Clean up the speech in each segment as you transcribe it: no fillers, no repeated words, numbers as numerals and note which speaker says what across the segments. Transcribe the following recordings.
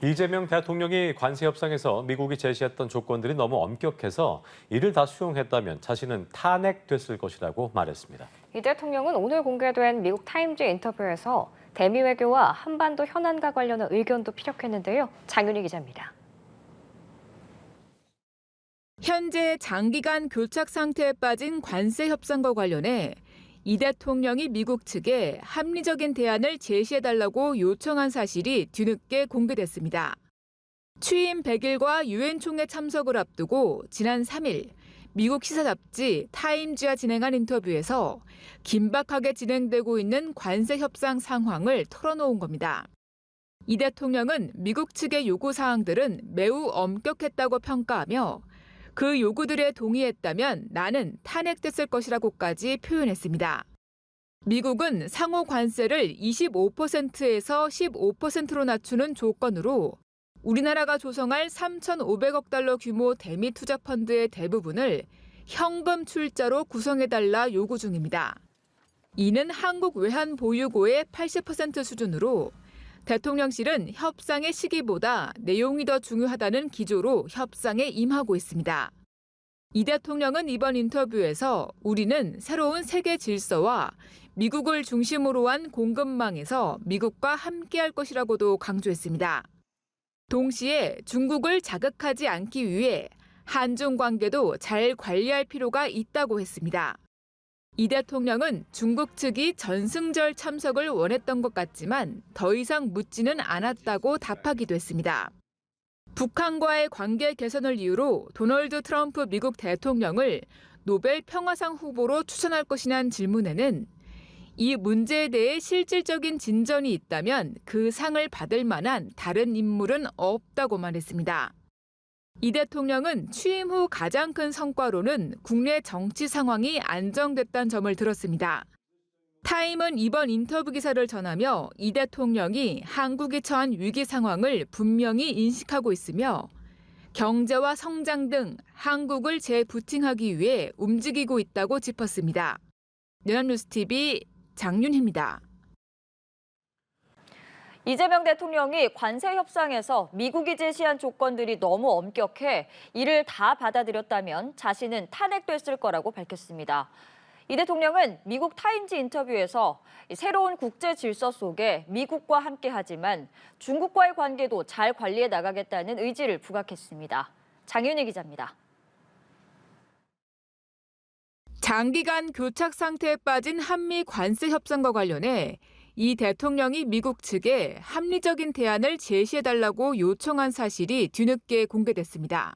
Speaker 1: 이재명 대통령이 관세 협상에서 미국이 제시했던 조건들이 너무 엄격해서 이를 다 수용했다면 자신은 탄핵됐을 것이라고 말했습니다.
Speaker 2: 이 대통령은 오늘 공개된 미국 타임즈 인터뷰에서 대미 외교와 한반도 현안과 관련한 의견도 피력했는데요. 장윤희 기자입니다.
Speaker 3: 현재 장기간 교착 상태에 빠진 관세 협상과 관련해 이 대통령이 미국 측에 합리적인 대안을 제시해달라고 요청한 사실이 뒤늦게 공개됐습니다. 취임 100일과 유엔 총회 참석을 앞두고 지난 3일 미국 시사 잡지 타임즈와 진행한 인터뷰에서 긴박하게 진행되고 있는 관세 협상 상황을 털어놓은 겁니다. 이 대통령은 미국 측의 요구 사항들은 매우 엄격했다고 평가하며 그 요구들에 동의했다면 나는 탄핵됐을 것이라고까지 표현했습니다. 미국은 상호 관세를 25%에서 15%로 낮추는 조건으로 우리나라가 조성할 3,500억 달러 규모 대미 투자 펀드의 대부분을 현금 출자로 구성해달라 요구 중입니다. 이는 한국 외환 보유고의 80% 수준으로 대통령실은 협상의 시기보다 내용이 더 중요하다는 기조로 협상에 임하고 있습니다. 이 대통령은 이번 인터뷰에서 우리는 새로운 세계 질서와 미국을 중심으로 한 공급망에서 미국과 함께할 것이라고도 강조했습니다. 동시에 중국을 자극하지 않기 위해 한중 관계도 잘 관리할 필요가 있다고 했습니다. 이 대통령은 중국 측이 전승절 참석을 원했던 것 같지만 더 이상 묻지는 않았다고 답하기도 했습니다. 북한과의 관계 개선을 이유로 도널드 트럼프 미국 대통령을 노벨 평화상 후보로 추천할 것이냐는 질문에는 이 문제에 대해 실질적인 진전이 있다면 그 상을 받을 만한 다른 인물은 없다고 말했습니다. 이 대통령은 취임 후 가장 큰 성과로는 국내 정치 상황이 안정됐다는 점을 들었습니다. 타임은 이번 인터뷰 기사를 전하며 이 대통령이 한국이 처한 위기 상황을 분명히 인식하고 있으며 경제와 성장 등 한국을 재부팅하기 위해 움직이고 있다고 짚었습니다. 연합뉴스TV 장윤희입니다.
Speaker 4: 이재명 대통령이 관세 협상에서 미국이 제시한 조건들이 너무 엄격해 이를 다 받아들였다면 자신은 탄핵됐을 거라고 밝혔습니다. 이 대통령은 미국 타임즈 인터뷰에서 새로운 국제 질서 속에 미국과 함께하지만 중국과의 관계도 잘 관리해 나가겠다는 의지를 부각했습니다. 장윤희 기자입니다.
Speaker 3: 장기간 교착 상태에 빠진 한미 관세 협상과 관련해 이 대통령이 미국 측에 합리적인 대안을 제시해달라고 요청한 사실이 뒤늦게 공개됐습니다.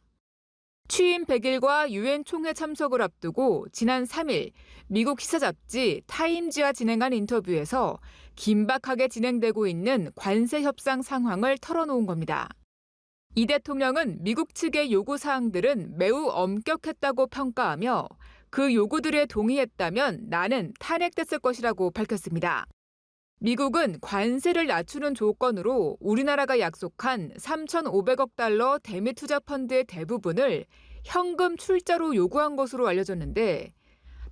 Speaker 3: 취임 100일과 유엔 총회 참석을 앞두고 지난 3일 미국 시사 잡지 타임즈와 진행한 인터뷰에서 긴박하게 진행되고 있는 관세 협상 상황을 털어놓은 겁니다. 이 대통령은 미국 측의 요구 사항들은 매우 엄격했다고 평가하며 그 요구들에 동의했다면 나는 탄핵됐을 것이라고 밝혔습니다. 미국은 관세를 낮추는 조건으로 우리나라가 약속한 3,500억 달러 대미 투자 펀드의 대부분을 현금 출자로 요구한 것으로 알려졌는데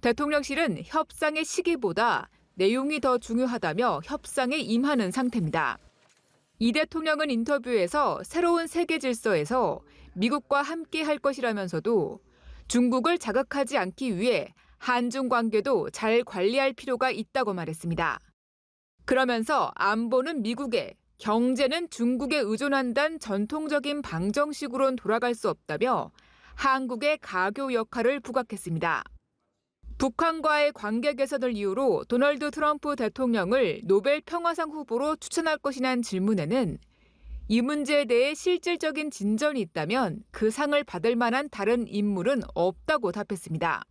Speaker 3: 대통령실은 협상의 시기보다 내용이 더 중요하다며 협상에 임하는 상태입니다. 이 대통령은 인터뷰에서 새로운 세계 질서에서 미국과 함께 할 것이라면서도 중국을 자극하지 않기 위해 한중 관계도 잘 관리할 필요가 있다고 말했습니다. 그러면서 안보는 미국에, 경제는 중국에 의존한다는 전통적인 방정식으론 돌아갈 수 없다며 한국의 가교 역할을 부각했습니다. 북한과의 관계 개선을 이유로 도널드 트럼프 대통령을 노벨 평화상 후보로 추천할 것이냐는 질문에는 이 문제에 대해 실질적인 진전이 있다면 그 상을 받을 만한 다른 인물은 없다고 답했습니다.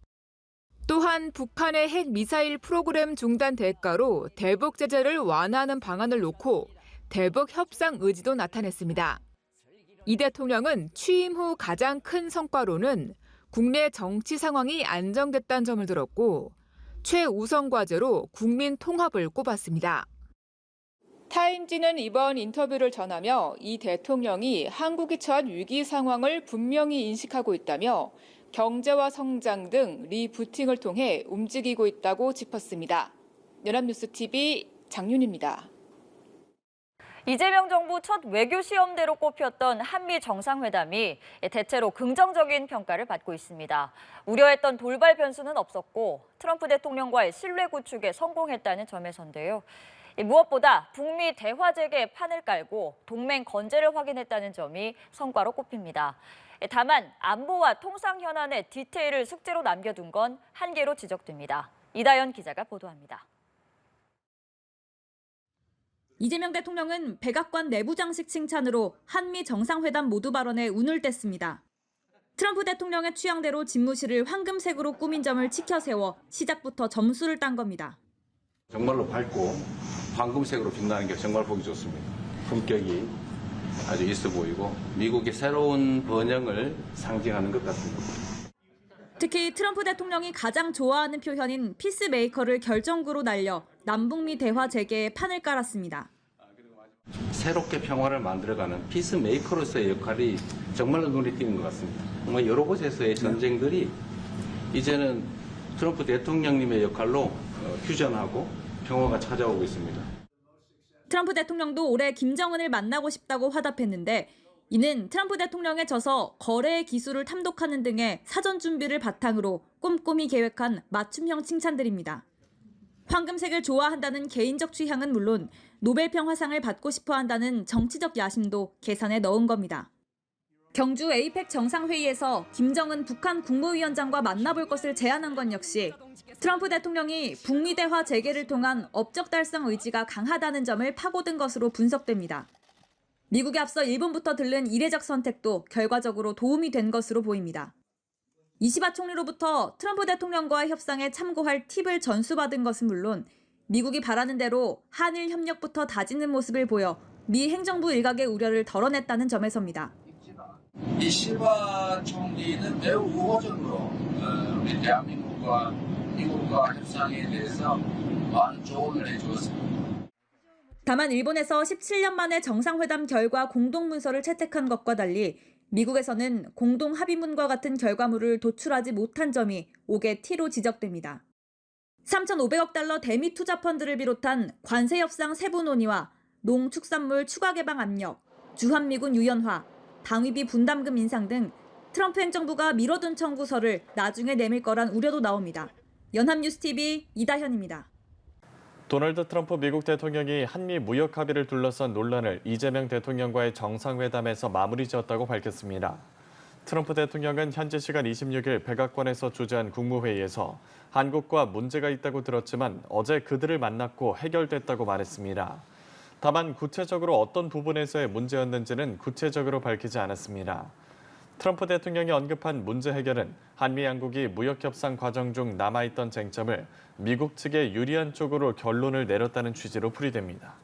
Speaker 3: 또한 북한의 핵 미사일 프로그램 중단 대가로 대북 제재를 완화하는 방안을 놓고 대북 협상 의지도 나타냈습니다. 이 대통령은 취임 후 가장 큰 성과로는 국내 정치 상황이 안정됐다는 점을 들었고 최우선 과제로 국민 통합을 꼽았습니다. 타임지는 이번 인터뷰를 전하며 이 대통령이 한국이 처한 위기 상황을 분명히 인식하고 있다며 경제와 성장 등 리부팅을 통해 움직이고 있다고 짚었습니다. 연합뉴스TV 장윤희입니다.
Speaker 4: 이재명 정부 첫 외교 시험대로 꼽혔던 한미 정상회담이 대체로 긍정적인 평가를 받고 있습니다. 우려했던 돌발 변수는 없었고 트럼프 대통령과의 신뢰 구축에 성공했다는 점에서인데요. 무엇보다 북미 대화 재개에 판을 깔고 동맹 건재를 확인했다는 점이 성과로 꼽힙니다. 다만 안보와 통상 현안의 디테일을 숙제로 남겨둔 건 한계로 지적됩니다. 이다연 기자가 보도합니다.
Speaker 5: 이재명 대통령은 백악관 내부 장식 칭찬으로 한미 정상회담 모두 발언에 운을 뗐습니다. 트럼프 대통령의 취향대로 집무실을 황금색으로 꾸민 점을 치켜 세워 시작부터 점수를 딴 겁니다.
Speaker 6: 정말로 밝고 황금색으로 빛나는 게 정말 보기 좋습니다. 품격이 아주 있어 보이고 미국의 새로운 번영을 상징하는 것 같습니다.
Speaker 5: 특히 트럼프 대통령이 가장 좋아하는 표현인 피스메이커를 결정구로 날려 남북미 대화 재개에 판을 깔았습니다.
Speaker 6: 새롭게 평화를 만들어가는 피스메이커로서의 역할이 정말로 눈에 띄는 것 같습니다. 정말 여러 곳에서의 전쟁들이 이제는 트럼프 대통령님의 역할로 휴전하고 평화가 찾아오고 있습니다.
Speaker 5: 트럼프 대통령도 올해 김정은을 만나고 싶다고 화답했는데 이는 트럼프 대통령에 져서 거래의 기술을 탐독하는 등의 사전 준비를 바탕으로 꼼꼼히 계획한 맞춤형 칭찬들입니다. 황금색을 좋아한다는 개인적 취향은 물론 노벨 평화상을 받고 싶어 한다는 정치적 야심도 계산에 넣은 겁니다. 경주 에이펙 정상회의에서 김정은 북한 국무위원장과 만나볼 것을 제안한 건 역시 트럼프 대통령이 북미 대화 재개를 통한 업적 달성 의지가 강하다는 점을 파고든 것으로 분석됩니다. 미국에 앞서 일본부터 들른 이례적 선택도 결과적으로 도움이 된 것으로 보입니다. 이시바 총리로부터 트럼프 대통령과의 협상에 참고할 팁을 전수받은 것은 물론 미국이 바라는 대로 한일 협력부터 다지는 모습을 보여 미 행정부 일각의 우려를 덜어냈다는 점에서입니다.
Speaker 7: 이시바 총리는 매우 우호적으로 우리 대한민국과 미국과 협상에 대해서 많은 조언을 해주었습니다.
Speaker 5: 다만 일본에서 17년 만에 정상회담 결과 공동문서를 채택한 것과 달리 미국에서는 공동 합의문과 같은 결과물을 도출하지 못한 점이 옥의 T로 지적됩니다. 3,500억 달러 대미 투자 펀드를 비롯한 관세 협상 세부 논의와 농축산물 추가 개방 압력, 주한미군 유연화, 방위비 분담금 인상 등 트럼프 행정부가 미뤄둔 청구서를 나중에 내밀 거란 우려도 나옵니다. 연합뉴스TV 이다현입니다.
Speaker 8: 도널드 트럼프 미국 대통령이 한미 무역 합의를 둘러싼 논란을 이재명 대통령과의 정상회담에서 마무리 지었다고 밝혔습니다. 트럼프 대통령은 현지 시간 26일 백악관에서 주재한 국무회의에서 한국과 문제가 있다고 들었지만 어제 그들을 만났고 해결됐다고 말했습니다. 다만 구체적으로 어떤 부분에서의 문제였는지는 구체적으로 밝히지 않았습니다. 트럼프 대통령이 언급한 문제 해결은 한미 양국이 무역협상 과정 중 남아있던 쟁점을 미국 측에 유리한 쪽으로 결론을 내렸다는 취지로 풀이됩니다.